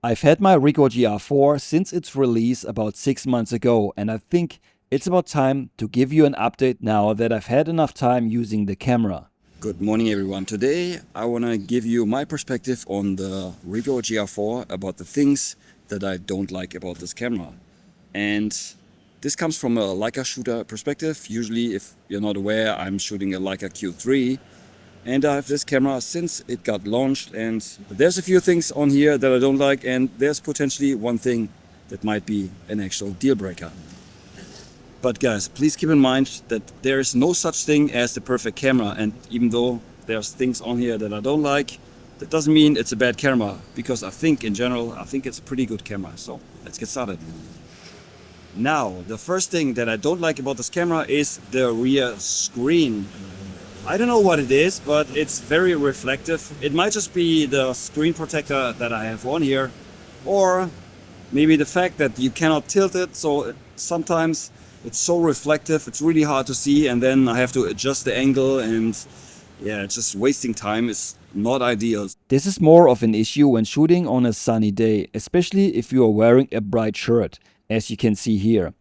I've had my Ricoh GR4 since its release about 6 months ago, and I think it's about time to give you an update now that I've had enough time using the camera. Good morning everyone. Today I want to give you my perspective on the Ricoh GR4 about the things that I don't like about this camera. And this comes from a Leica shooter perspective. Usually, if you're not aware, I'm shooting a Leica Q3 and I have this camera since it got launched, and there's a few things on here that I don't like, and there's potentially one thing that might be an actual deal breaker. But guys, please keep in mind that there is no such thing as the perfect camera, and even though there's things on here that I don't like, that doesn't mean it's a bad camera, because I think in general, I think it's a pretty good camera. So let's get started. Now, the first thing that I don't like about this camera is the rear screen. I don't know what it is, but it's very reflective. It might just be the screen protector that I have on here, or maybe the fact that you cannot tilt it, so sometimes it's so reflective, it's really hard to see, and then I have to adjust the angle, and yeah, just wasting time is not ideal. This is more of an issue when shooting on a sunny day, especially if you are wearing a bright shirt, as you can see here.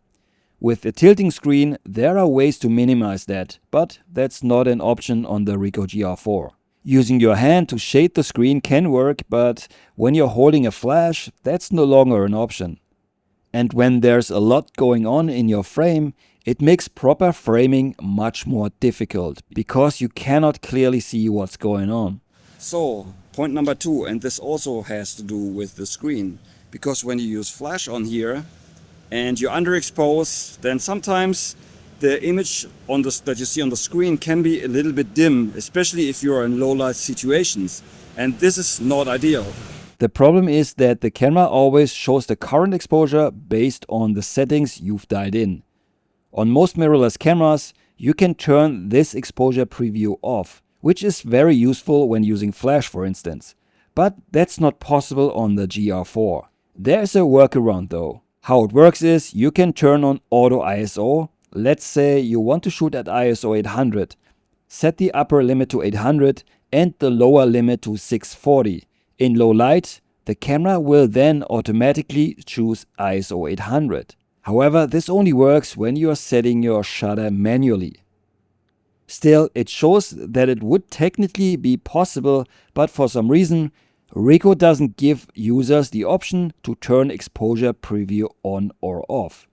With a tilting screen, there are ways to minimize that, but that's not an option on the Ricoh GR4. Using your hand to shade the screen can work, but when you're holding a flash, that's no longer an option. And when there's a lot going on in your frame, it makes proper framing much more difficult, because you cannot clearly see what's going on. So, point number 2, and this also has to do with the screen, because when you use flash on here, and you underexpose, then sometimes the image that you see on the screen can be a little bit dim, especially if you're in low light situations, and this is not ideal. The problem is that the camera always shows the current exposure based on the settings you've dialed in. On most mirrorless cameras, you can turn this exposure preview off, which is very useful when using flash, for instance. But that's not possible on the GR4. There's a workaround though. How it works is, you can turn on auto ISO. Let's say you want to shoot at ISO 800. Set the upper limit to 800 and the lower limit to 640. In low light, the camera will then automatically choose ISO 800. However, this only works when you are setting your shutter manually. Still, it shows that it would technically be possible, but for some reason, Ricoh doesn't give users the option to turn exposure preview on or off.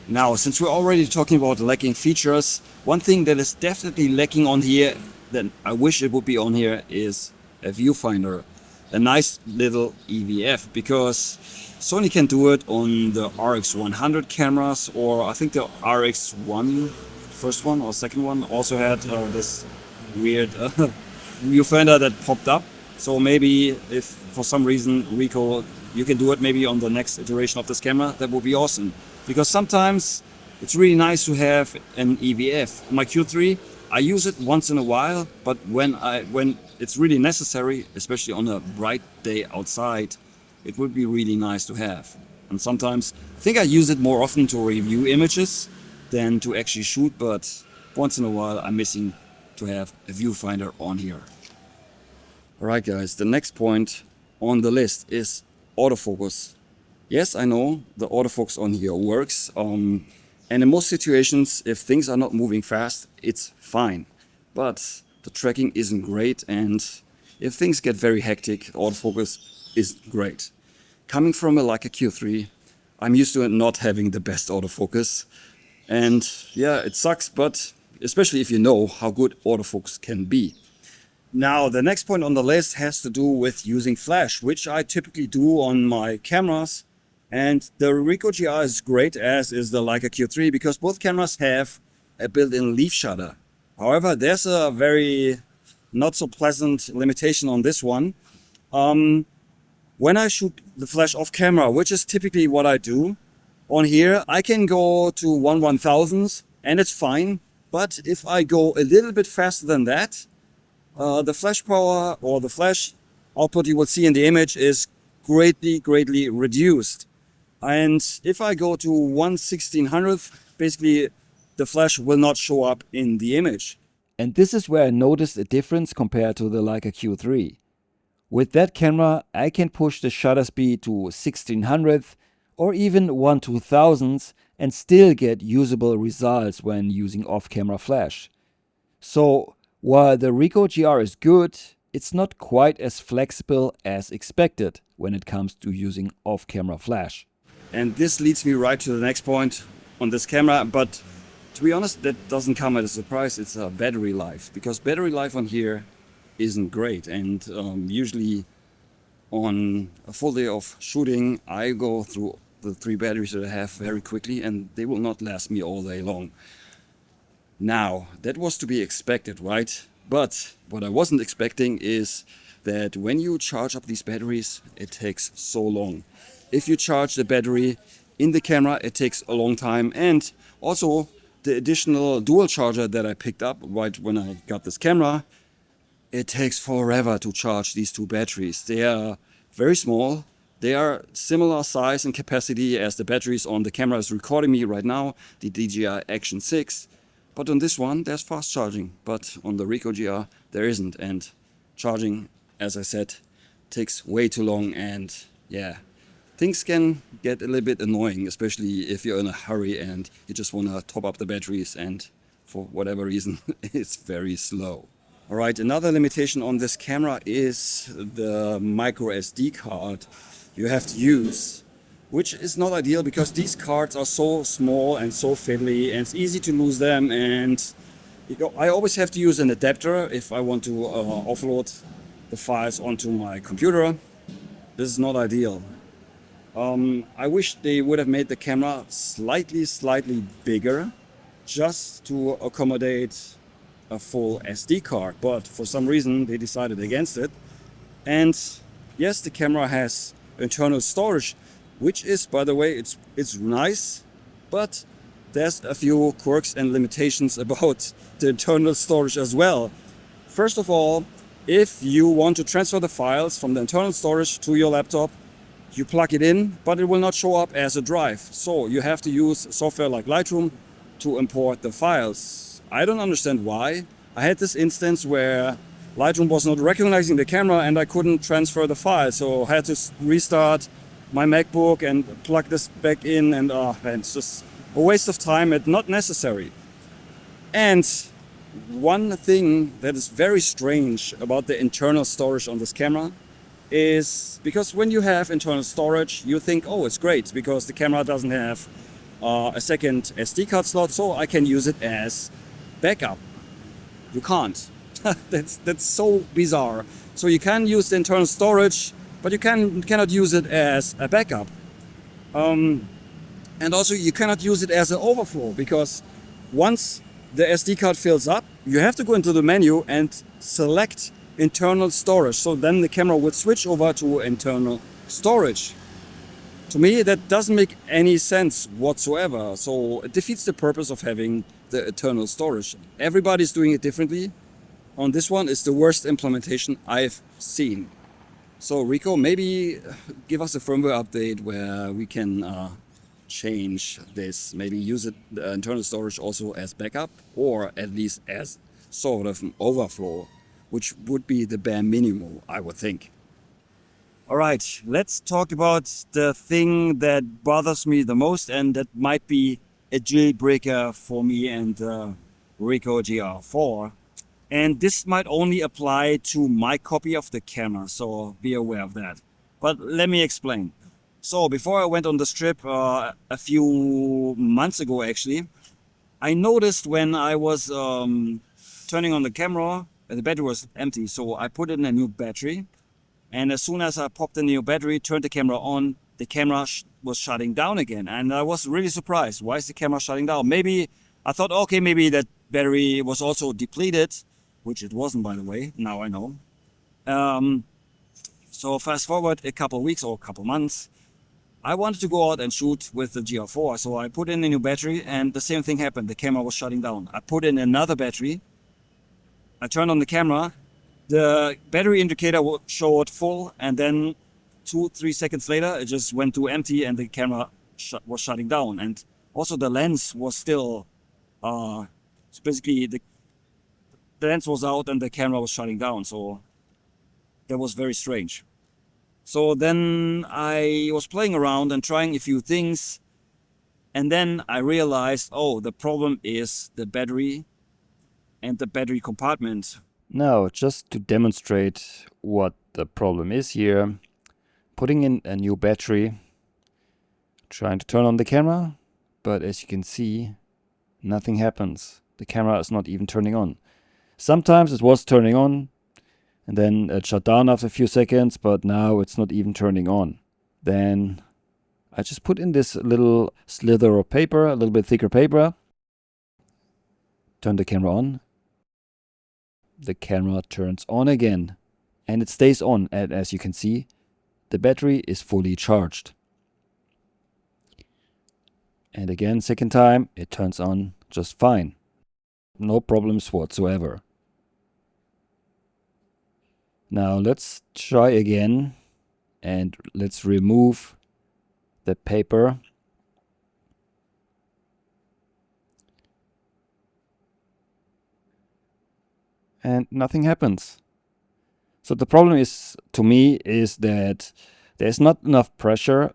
Now, since we're already talking about lacking features, one thing that is definitely lacking on here, that I wish it would be on here, is a viewfinder. A nice little EVF, because Sony can do it on the RX100 cameras, or I think the RX1, first one or second one, also had this weird viewfinder that popped up. So maybe if for some reason Ricoh, you can do it maybe on the next iteration of this camera, that would be awesome. Because sometimes it's really nice to have an EVF. My Q3, I use it once in a while, but when it's really necessary, especially on a bright day outside, it would be really nice to have. And sometimes I think I use it more often to review images than to actually shoot, but once in a while I'm missing to have a viewfinder on here. Alright guys, the next point on the list is autofocus. Yes, I know the autofocus on here works, and in most situations, if things are not moving fast, it's fine. But the tracking isn't great, and if things get very hectic, autofocus is great. Coming from a Leica Q3, I'm used to it not having the best autofocus. And yeah, it sucks, but especially if you know how good autofocus can be. Now, the next point on the list has to do with using flash, which I typically do on my cameras. And the Ricoh GR is great, as is the Leica Q3, because both cameras have a built-in leaf shutter. However, there's a very not so pleasant limitation on this one. When I shoot the flash off camera, which is typically what I do, on here I can go to 1/1000th and it's fine. But if I go a little bit faster than that, the flash power or the flash output you will see in the image is greatly reduced. And if I go to 1/1600th, basically the flash will not show up in the image. And this is where I noticed a difference compared to the Leica Q3. With that camera, I can push the shutter speed to 1600th or even 1/2000th and still get usable results when using off-camera flash. So while the Ricoh GR is good, it's not quite as flexible as expected when it comes to using off-camera flash. And this leads me right to the next point on this camera, but to be honest, that doesn't come as a surprise. It's battery life, because battery life on here isn't great. And usually on a full day of shooting, I go through the 3 batteries that I have very quickly, and they will not last me all day long. Now, that was to be expected, right? But what I wasn't expecting is that when you charge up these batteries, it takes so long. If you charge the battery in the camera, it takes a long time. And also the additional dual charger that I picked up right when I got this camera, it takes forever to charge these 2 batteries. They are very small. They are similar size and capacity as the batteries on the camera is recording me right now, the DJI Action 6. But on this one, there's fast charging. But on the Ricoh GR, there isn't. And charging, as I said, takes way too long. And yeah, things can get a little bit annoying, especially if you're in a hurry and you just want to top up the batteries. And for whatever reason, it's very slow. All right, another limitation on this camera is the micro SD card you have to use, which is not ideal because these cards are so small and so fiddly and it's easy to lose them. And I always have to use an adapter if I want to offload the files onto my computer. This is not ideal. I wish they would have made the camera slightly bigger just to accommodate a full SD card, but for some reason they decided against it. And yes, the camera has internal storage, which is, by the way, it's nice, but there's a few quirks and limitations about the internal storage as well. First of all, if you want to transfer the files from the internal storage to your laptop, you plug it in, but it will not show up as a drive. So you have to use software like Lightroom to import the files. I don't understand why. I had this instance where Lightroom was not recognizing the camera and I couldn't transfer the file, so I had to restart my MacBook and plug this back in, and it's just a waste of time and not necessary. And one thing that is very strange about the internal storage on this camera is because when you have internal storage, you think, oh, it's great because the camera doesn't have a second SD card slot, so I can use it as backup. You can't. That's so bizarre. So you can use the internal storage, but you cannot use it as a backup. And also you cannot use it as an overflow, because once the SD card fills up, you have to go into the menu and select internal storage. So then the camera would switch over to internal storage. To me, that doesn't make any sense whatsoever. So it defeats the purpose of having the internal storage. Everybody's doing it differently. On this one, it's the worst implementation I've seen. So Ricoh, maybe give us a firmware update where we can change this. Maybe use it, the internal storage also as backup, or at least as sort of an overflow, which would be the bare minimum, I would think. All right, let's talk about the thing that bothers me the most, and that might be a jailbreaker for me and Ricoh GR4. And this might only apply to my copy of the camera, so be aware of that. But let me explain. So before I went on this trip a few months ago, actually, I noticed when I was turning on the camera, the battery was empty. So I put in a new battery. And as soon as I popped in the new battery, turned the camera on, the camera was shutting down again. And I was really surprised. Why is the camera shutting down? Maybe I thought, okay, maybe that battery was also depleted, which it wasn't, by the way. Now I know. So fast forward a couple weeks or a couple months, I wanted to go out and shoot with the GR4. So I put in a new battery and the same thing happened. The camera was shutting down. I put in another battery. I turned on the camera. The battery indicator showed full, and then 2-3 seconds later, it just went to empty and the camera was shutting down. And also the lens was still, so basically the lens was out and the camera was shutting down. So That was very strange. So then I was playing around and trying a few things, and then I realized, oh, the problem is the battery and the battery compartment. Now, just to demonstrate what the problem is here, putting in a new battery, trying to turn on the camera, but as you can see, nothing happens. The camera is not even turning on. Sometimes it was turning on, and then it shut down after a few seconds, but now it's not even turning on. Then I just put in this little slither of paper, a little bit thicker paper, turn the camera on. The camera turns on again, and it stays on, and as you can see, the battery is fully charged. And again, second time, it turns on just fine. No problems whatsoever. Now let's try again, and let's remove the paper. And nothing happens. So the problem is, to me, is that there's not enough pressure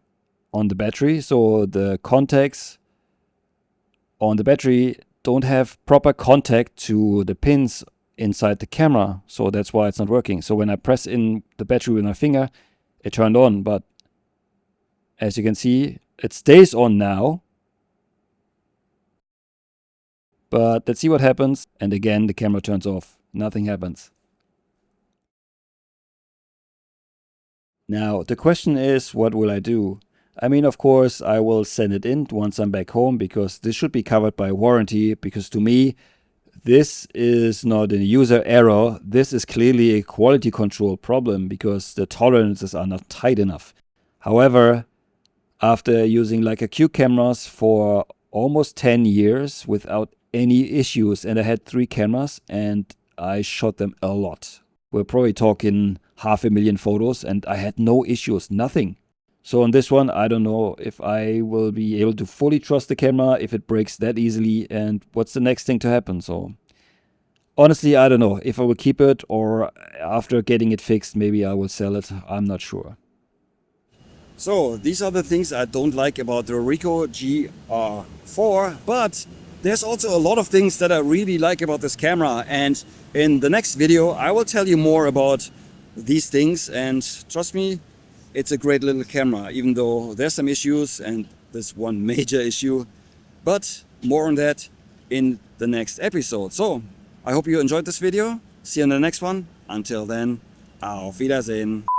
on the battery, so the contacts on the battery don't have proper contact to the pins inside the camera, so that's why it's not working. So when I press in the battery with my finger, it turned on, but as you can see, it stays on now. But let's see what happens, and again the camera turns off. Nothing happens. Now the question is, what will I do? I mean, of course, I will send it in once I'm back home, because this should be covered by warranty, because to me, this is not a user error. This is clearly a quality control problem, because the tolerances are not tight enough. However, after using Leica Q cameras for almost 10 years without any issues, and I had 3 cameras and I shot them a lot. We're probably talking 500,000 photos, and I had no issues, nothing. So on this one, I don't know if I will be able to fully trust the camera if it breaks that easily, and what's the next thing to happen. So honestly, I don't know if I will keep it, or after getting it fixed, maybe I will sell it. I'm not sure. So these are the things I don't like about the Ricoh GR4, but there's also a lot of things that I really like about this camera, and in the next video I will tell you more about these things. And trust me, it's a great little camera, even though there's some issues, and this one major issue, but more on that in the next episode. So I hope you enjoyed this video. See you in the next one. Until then, auf Wiedersehen.